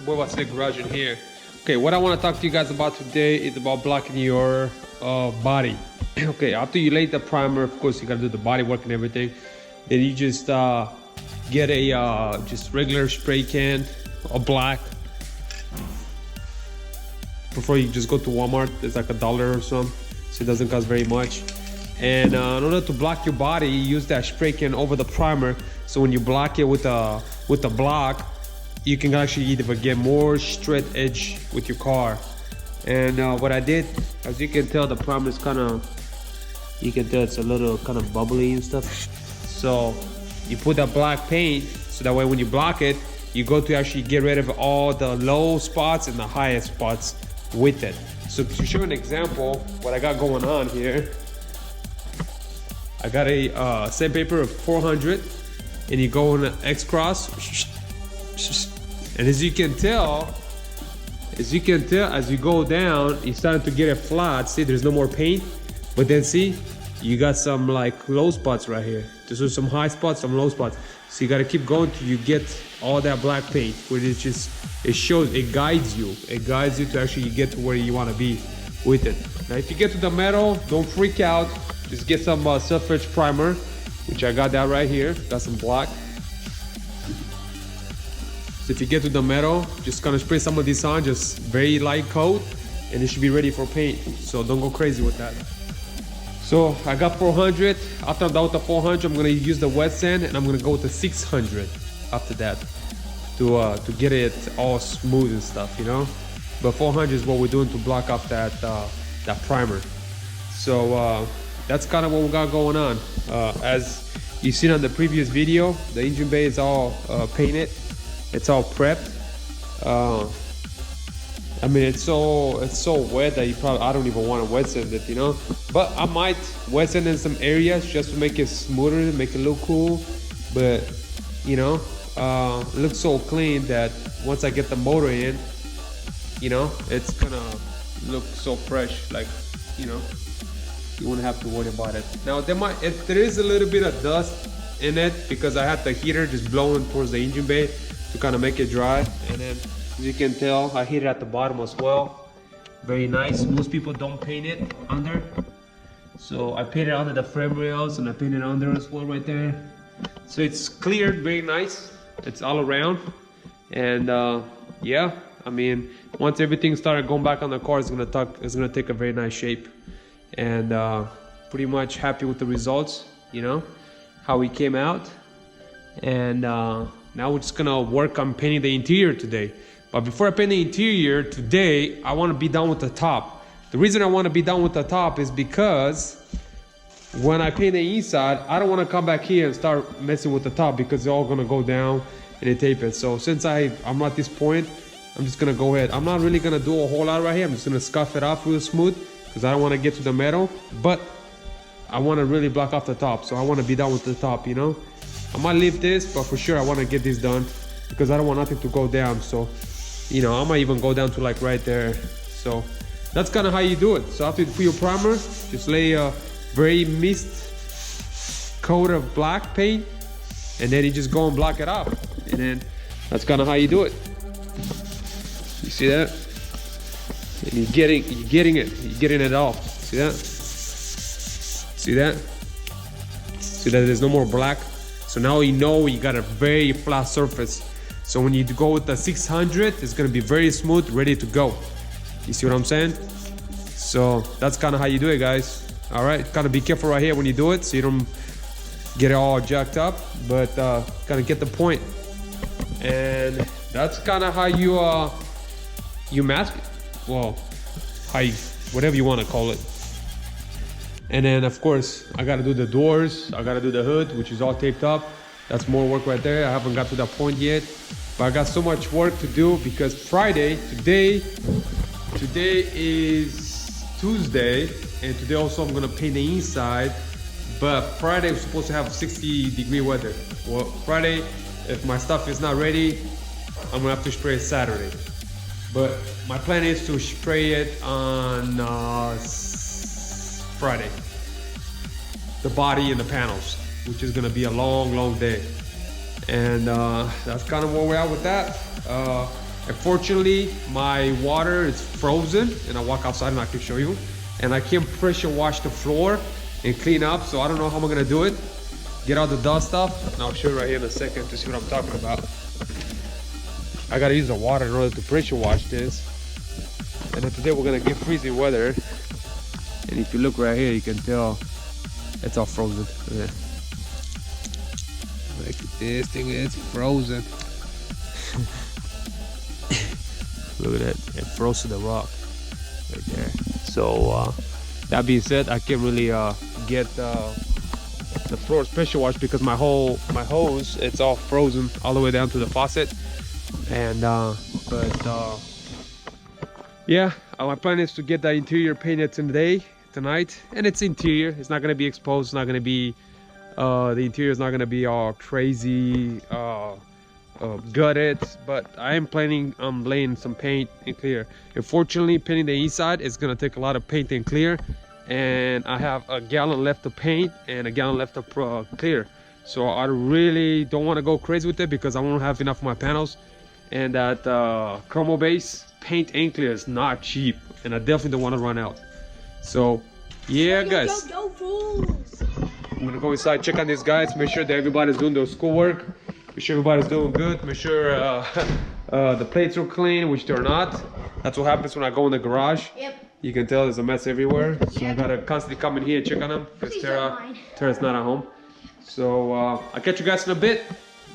Boy Vasile garage in here. Okay, what I want to talk to you guys about today is about blocking your body. Okay, after you lay the primer, of course you gotta do the body work and everything. Then you just get a just regular spray can, a black. Before you just go to Walmart, it's like $1 or something, so it doesn't cost very much. And in order to block your body, you use that spray can over the primer. So when you block it with a block, you can actually either get more straight edge with your car. And what I did, as you can tell, the primer is kind of, you can tell it's a little kind of bubbly and stuff. So you put that black paint, so that way when you block it, you go to actually get rid of all the low spots and the highest spots with it. So to show an example, what I got going on here, I got a sandpaper of 400, and you go in an X cross, and as you can tell, as you go down, you're starting to get it flat. See, there's no more paint, but then see, you got some like low spots right here. This is some high spots, some low spots. So you got to keep going till you get all that black paint, where it just, it shows, it guides you to actually get to where you want to be with it. Now if you get to the metal, don't freak out, just get some surface primer, which I got that right here, got some black. So if you get to the metal, just gonna spray some of this on, just very light coat, and it should be ready for paint. So don't go crazy with that. So I got 400. After I'm done with the 400, I'm gonna use the wet sand, and I'm gonna go with the 600 after that to get it all smooth and stuff, you know. But 400 is what we're doing to block off that primer. So that's kind of what we got going on. As you seen on the previous video, the engine bay is all painted. It's all prepped. I mean, it's so wet that I don't even want to wet sand it, you know. But I might wet sand in some areas just to make it smoother, make it look cool. But you know, it looks so clean that once I get the motor in, you know, it's gonna look so fresh. Like, you know, you won't have to worry about it. Now there is a little bit of dust in it because I had the heater just blowing towards the engine bay to kind of make it dry. And then as you can tell, I hit it at the bottom as well. Very nice. Most people don't paint it under, so I painted under the frame rails and I painted under as well right there. So it's cleared very nice. It's all around. And yeah, I mean, once everything started going back on the car, it's gonna take a very nice shape. And pretty much happy with the results, you know, how we came out. And now we're just gonna work on painting the interior today. But before I paint the interior today, I want to be done with the top. The reason I want to be done with the top is because when I paint the inside, I don't want to come back here and start messing with the top, because it's all gonna go down and it tape it. So since I'm at this point, I'm just gonna go ahead. I'm not really gonna do a whole lot right here. I'm just gonna scuff it off real smooth because I don't want to get to the metal, but I want to really block off the top. So I want to be done with the top, you know. I might leave this, but for sure I want to get this done because I don't want nothing to go down. So, you know, I might even go down to like right there. So that's kind of how you do it. So after you put your primer, just lay a very mist coat of black paint, and then you just go and block it off. And then that's kind of how you do it. You see that? And you're getting it all. See that? See that? See that there's no more black? So now you know you got a very flat surface. So when you go with the 600, it's gonna be very smooth, ready to go. You see what I'm saying? So that's kind of how you do it, guys. All right, kind of be careful right here when you do it so you don't get it all jacked up, but kind of get the point. And that's kind of how you mask it. Well, whatever you want to call it. And then of course I gotta do the doors, I gotta do the hood, which is all taped up. That's more work right there. I haven't got to that point yet, but I got so much work to do because today is Tuesday, and today also I'm gonna paint the inside. But Friday we're supposed to have 60-degree weather. Well, Friday, if my stuff is not ready, I'm gonna have to spray it Saturday. But my plan is to spray it on Friday. the body and the panels, which is gonna be a long day. And that's kind of where we're at with that. Unfortunately, my water is frozen, and I walk outside and I can show you. And I can't pressure wash the floor and clean up, so I don't know how I'm gonna do it. Get all the dust off, and I'll show you right here in a second to see what I'm talking about. I gotta use the water in order to pressure wash this. And then today we're gonna get freezing weather. And if you look right here, you can tell it's all frozen. Yeah. Like this thing is frozen. Look at that, it froze to the rock right there. So that being said, I can't really get the floor pressure wash because my hose, it's all frozen all the way down to the faucet. And yeah, my plan is to get the interior painted tonight, and it's interior. It's not gonna be exposed. It's not gonna be the interior is not gonna be all crazy gutted, but I am planning on laying some paint and clear. Unfortunately, painting the inside is gonna take a lot of paint and clear, and I have a gallon left of paint and a gallon left of clear. So I really don't want to go crazy with it because I won't have enough of my panels. And that chromo base paint and clear is not cheap, and I definitely don't want to run out. So yeah, guys, I'm gonna go inside, check on these guys, make sure that everybody's doing their schoolwork, make sure everybody's doing good, make sure the plates are clean, which they're not. That's what happens when I go in the garage. Yep. You can tell there's a mess everywhere, so I gotta constantly come in here and check on them because Tara's not at home. So I'll catch you guys in a bit.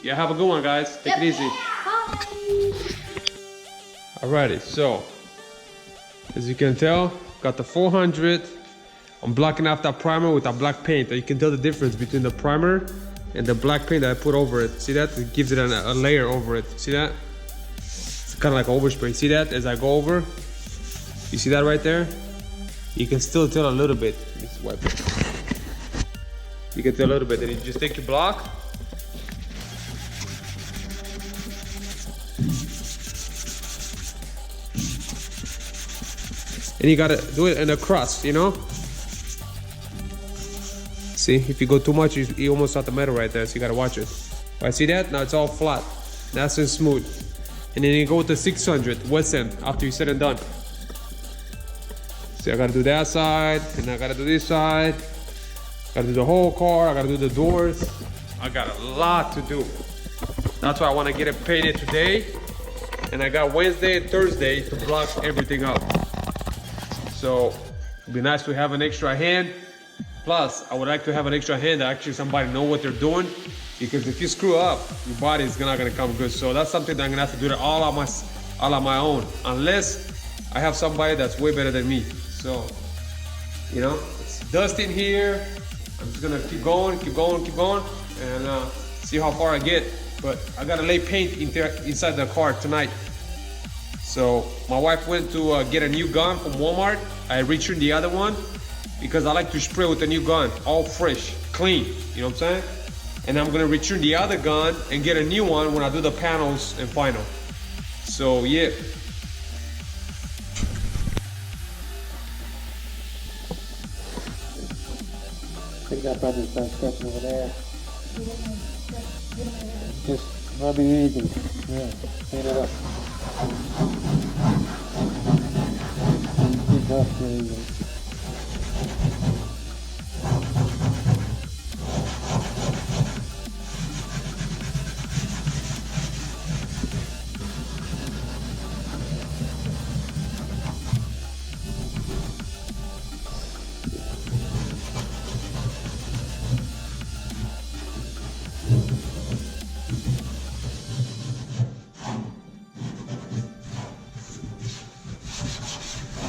Yeah, have a good one, guys. Take it easy. Alrighty, so as you can tell, got the 400. I'm blocking off that primer with that black paint. You can tell the difference between the primer and the black paint that I put over it. See that? It gives it a layer over it. See that? It's kind of like overspray. See that? As I go over, you see that right there? You can still tell a little bit. Just wipe it. You can tell a little bit. Then you just take your block. And you gotta do it in a crust, you know? See, if you go too much, you almost got the metal right there, so you gotta watch it. Right, see that? Now it's all flat, nice and smooth. And then you go with the 600 wet sand after you said and done. See, I gotta do that side, and I gotta do this side. Gotta do the whole car, I gotta do the doors. I got a lot to do. That's why I wanna get it painted today. And I got Wednesday and Thursday to block everything up. So it'd be nice to have an extra hand. Plus, I would like to have an extra hand that actually somebody know what they're doing, because if you screw up, your body is not gonna come good. So that's something that I'm gonna have to do all on my own, unless I have somebody that's way better than me. So, you know, it's dust in here. I'm just gonna keep going, and see how far I get. But I gotta lay paint inside the car tonight. So my wife went to get a new gun from Walmart. I returned the other one because I like to spray with a new gun, all fresh, clean, you know what I'm saying? And I'm gonna return the other gun and get a new one when I do the panels and final. So yeah. I think that probably starts sketching over there. Just rub it easy. Yeah, clean it up. Keep up, there you go.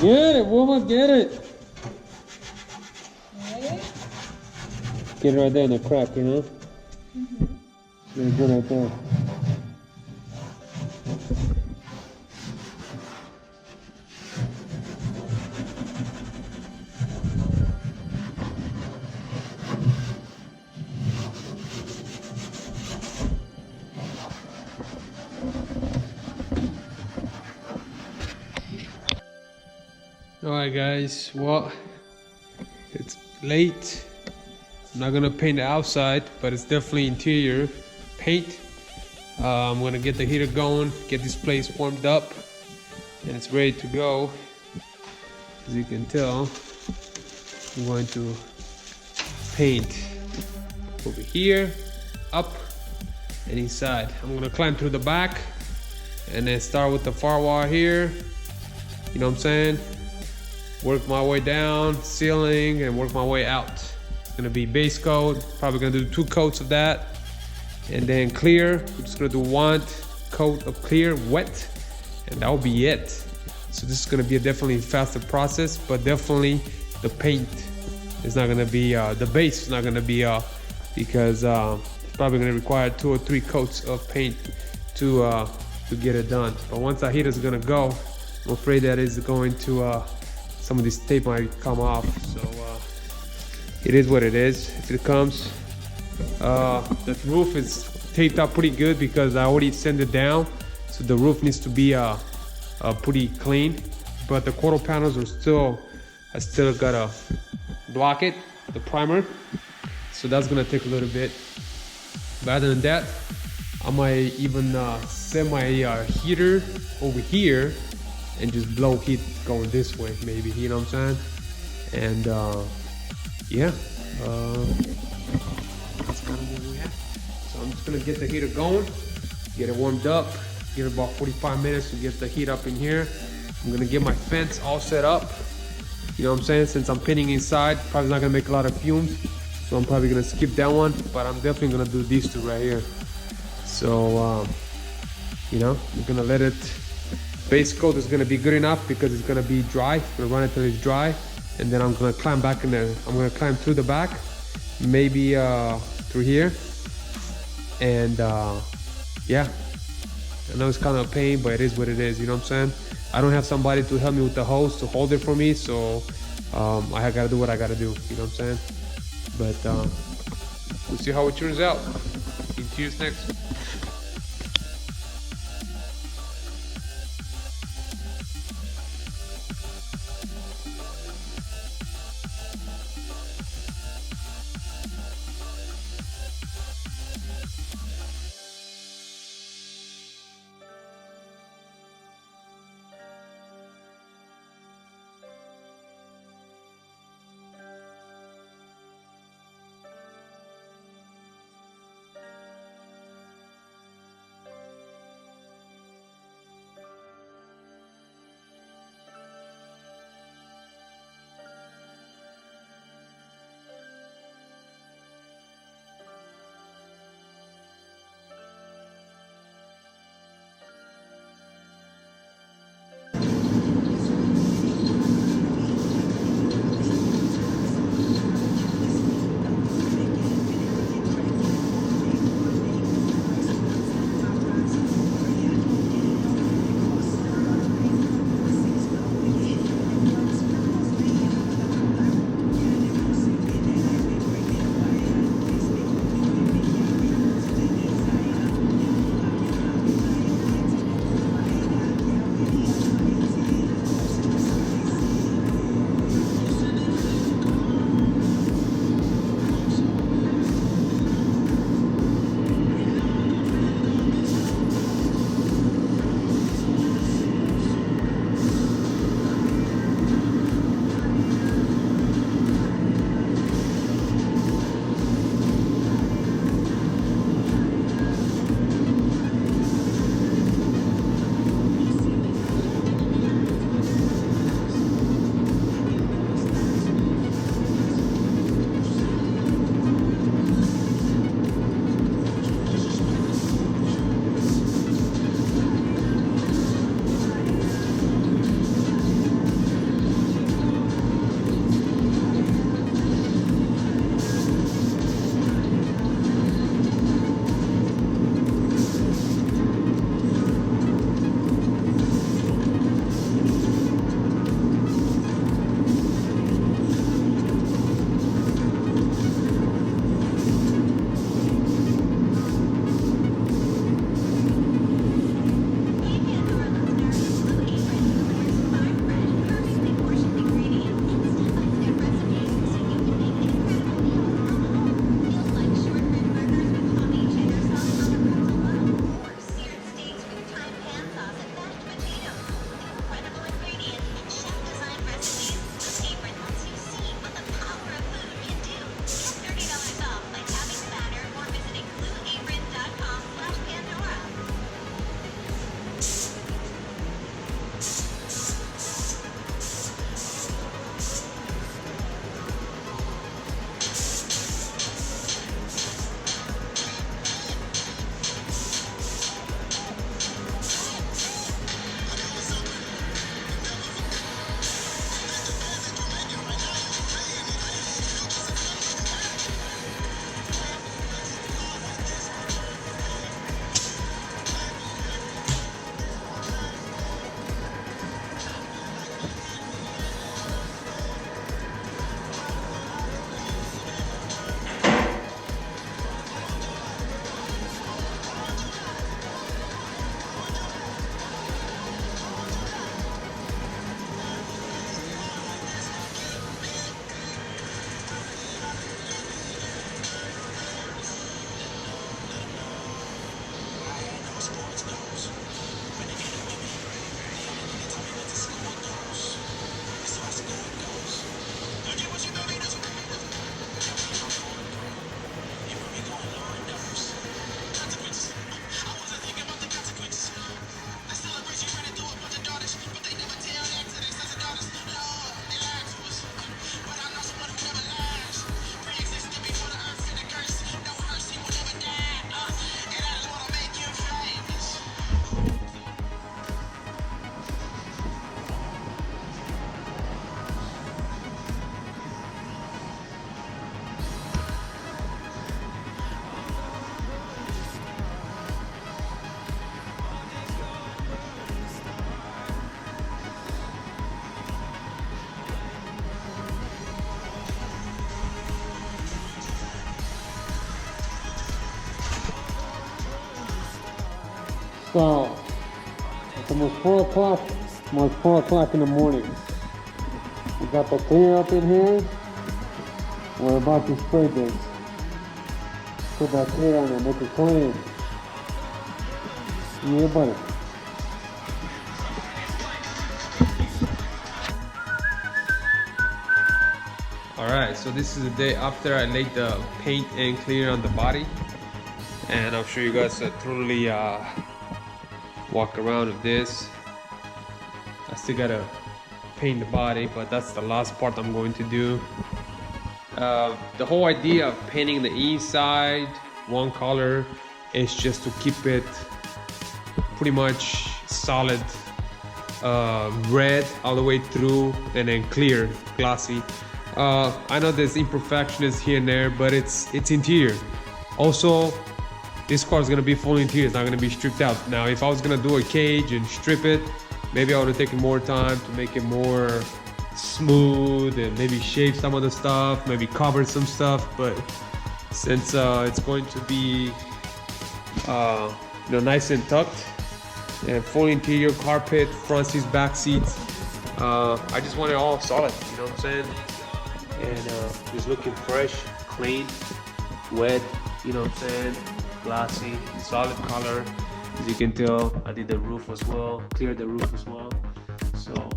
Get it, woman, get it. Get it right there in the crack, you know? Very good right there. Alright guys, well, it's late. I'm not gonna paint the outside, but it's definitely interior paint. I'm gonna get the heater going, get this place warmed up, and it's ready to go. As you can tell, I'm going to paint over here, up, and inside. I'm gonna climb through the back and then start with the firewall here. You know what I'm saying? Work my way down, ceiling, and work my way out. It's gonna be base coat, probably gonna do 2 coats of that. And then clear, we're just gonna do 1 coat of clear, wet, and that'll be it. So this is gonna be a definitely faster process, but definitely the paint is not gonna be, the base is not gonna be, because it's probably gonna require 2 or 3 coats of paint to get it done. But once that heater is gonna go, I'm afraid that is going to, some of this tape might come off. So it is what it is, if it comes. The roof is taped up pretty good because I already sent it down. So the roof needs to be pretty clean. But the quarter panels are still, I still gotta block it, the primer. So that's gonna take a little bit. But other than that, I might even set my heater over here and just blow heat going this way, maybe, you know what I'm saying? And yeah, that's kind of where we at. So I'm just gonna get the heater going, get it warmed up, give it about 45 minutes to get the heat up in here. I'm gonna get my fence all set up, you know what I'm saying? Since I'm painting inside, probably not gonna make a lot of fumes, so I'm probably gonna skip that one, but I'm definitely gonna do these 2 right here. So you know, I'm gonna let it, base coat is gonna be good enough because it's gonna be dry. I'm gonna run it till it's dry, and then I'm gonna climb back in there. I'm gonna climb through the back, maybe through here, and yeah, I know it's kind of a pain, but it is what it is, you know what I'm saying? I don't have somebody to help me with the hose to hold it for me, so I gotta do what I gotta do, you know what I'm saying? But we'll see how it turns out. Cheers next. So it's almost 4 o'clock. Almost 4 o'clock in the morning. We got the clear up in here. We're about to spray this. Put that clear on it, make it clean. Yeah, buddy. Alright, so this is the day after I laid the paint and clear on the body. And I'm sure you guys totally walk around with this. I still gotta paint the body, but that's the last part I'm going to do. The whole idea of painting the inside one color is just to keep it pretty much solid red all the way through, and then clear, glossy. I know there's imperfections here and there, but it's interior. Also, this car is gonna be full interior, it's not gonna be stripped out. Now, if I was gonna do a cage and strip it, maybe I would have taken more time to make it more smooth and maybe shave some of the stuff, maybe cover some stuff. But since it's going to be nice and tucked and full interior, carpet, front seats, back seats, I just want it all solid, you know what I'm saying? And just looking fresh, clean, wet, you know what I'm saying? Glossy, solid color. As you can tell, I did the roof as well, cleared the roof as well. So,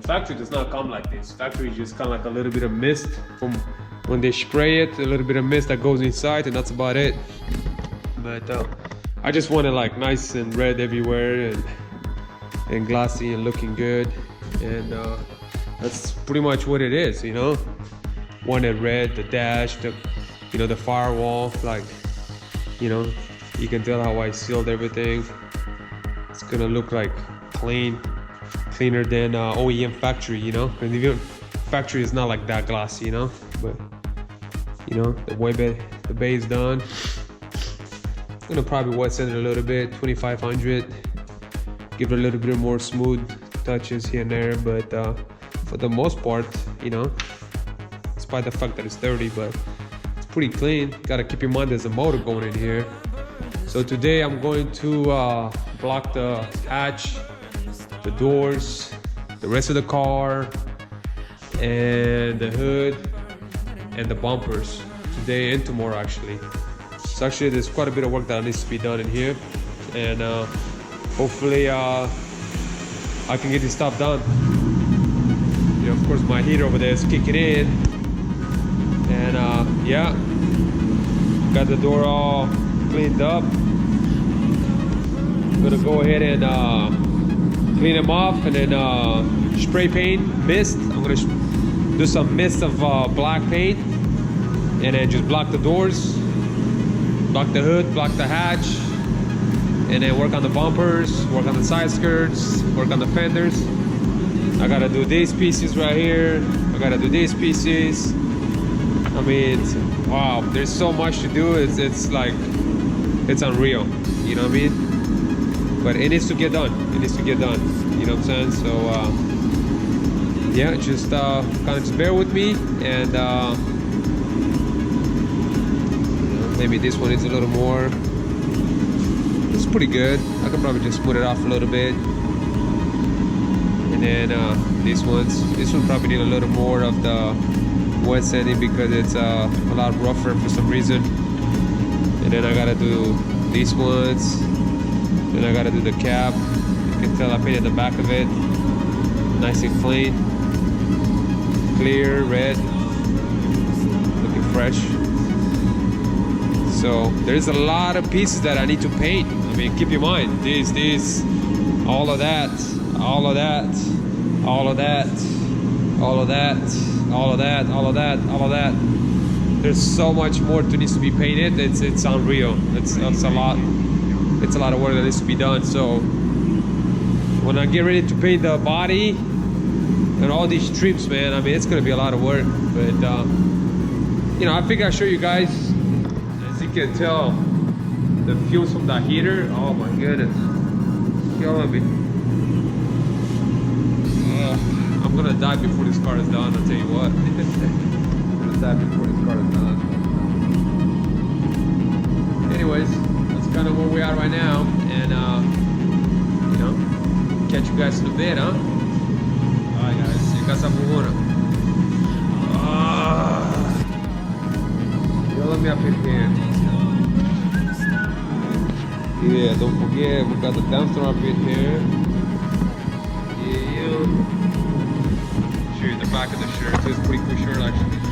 factory does not come like this. Factory just kind of like a little bit of mist from when they spray it, a little bit of mist that goes inside, and that's about it. But I just want it like nice and red everywhere, and glossy and looking good. And that's pretty much what it is, Want it red, the dash, the firewall, like, you can tell how I sealed everything. It's gonna look like cleaner than OEM factory, and even factory is not like that glossy, but the base done. I'm gonna probably wet sand it a little bit, 2500, give it a little bit more smooth touches here and there, but for the most part, despite the fact that it's dirty, but it's pretty clean. Gotta keep in mind there's a motor going in here. So today I'm going to block the hatch, the doors, the rest of the car, and the hood, and the bumpers today and tomorrow actually. So actually there's quite a bit of work that needs to be done in here, and hopefully I can get this stuff done. Of course my heater over there is kicking in, and yeah, got the door all cleaned up. I'm gonna go ahead and clean them off, and then spray paint, mist. I'm gonna do some mist of black paint, and then just block the doors, block the hood, block the hatch, and then work on the bumpers, work on the side skirts, work on the fenders. I gotta do these pieces right here. I gotta do these pieces. I mean, wow, there's so much to do. It's like, it's unreal, you know what I mean? But it needs to get done. It needs to get done, you know what I'm saying? So yeah, just kind of just bear with me, and maybe this one is a little more. It's pretty good. I can probably just smooth it off a little bit. And then this one probably need a little more of the wet sanding because it's a lot rougher for some reason. And then I gotta do these ones. Then I gotta do the cap. You can tell I painted the back of it nice and clean, clear, red, looking fresh. So there's a lot of pieces that I need to paint. I mean, keep in mind, these, all of that, all of that, all of that, all of that, all of that, all of that, all of that. There's so much more that needs to be painted. It's unreal. It's a lot. It's a lot of work that needs to be done. So when I get ready to paint the body and all these trims, man, I mean, it's gonna be a lot of work. But I figure I'll show you guys. As you can tell, the fumes from the heater, oh my goodness, killing me. I'm gonna die before this car is done, I'll tell you what. I'm gonna die before this car is done. Anyways, let's kind of where we are right now, and you know, catch you guys in a bit, huh? Alright guys, see you guys up for water. You let me up in here. Yeah, don't forget we got the dumpster up in here. Yeah. Show you the back of the shirt. It's a pretty cool shirt actually.